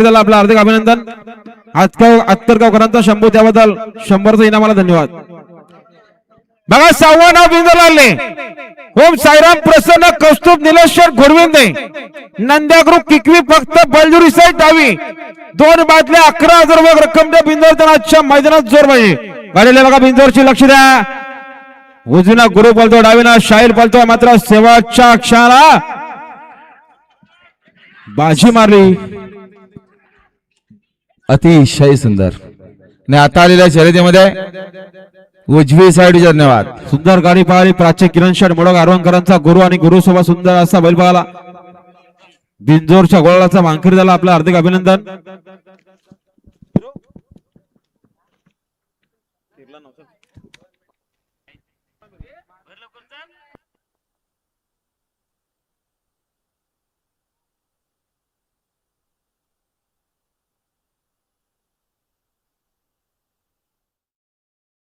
त्याला आपलं हार्दिक अभिनंदन. आत्तरगावकरांचा शंभू त्याबद्दल 100चं इनामाला धन्यवाद. बघा 6वं नाव बिंदू लागले. ओम साईराम प्रसन्न कौस्तुभ निलेश्वर घोरविंदे नंद्या ग्रुप किकवी फक्त बलजुरी साईड डावी 2 बादल्या 11,000 रक्कम त्या बिंदूवर आजच्या मैदानात जोर पाहिजे. गाडीला बघा बिंदूवरची लक्ष द्या. उजवीना गुरु बोलतो डावीना शाहीर बोलतो. मात्र शेवटच्या क्षणाला बाजी मारली. अतिशय सुंदर. आणि आता आलेल्या शर्यतीमध्ये उजवी साईड धन्यवाद. सुंदर गाडी पाहिली. प्राची किरण शेठ मोडक आरवणकरांचा गुरु आणि गुरु सोबत सुंदर असा बैल पाहिला. बिंजोरच्या गोळाचा मांखरी झाला. आपलं हार्दिक अभिनंदन.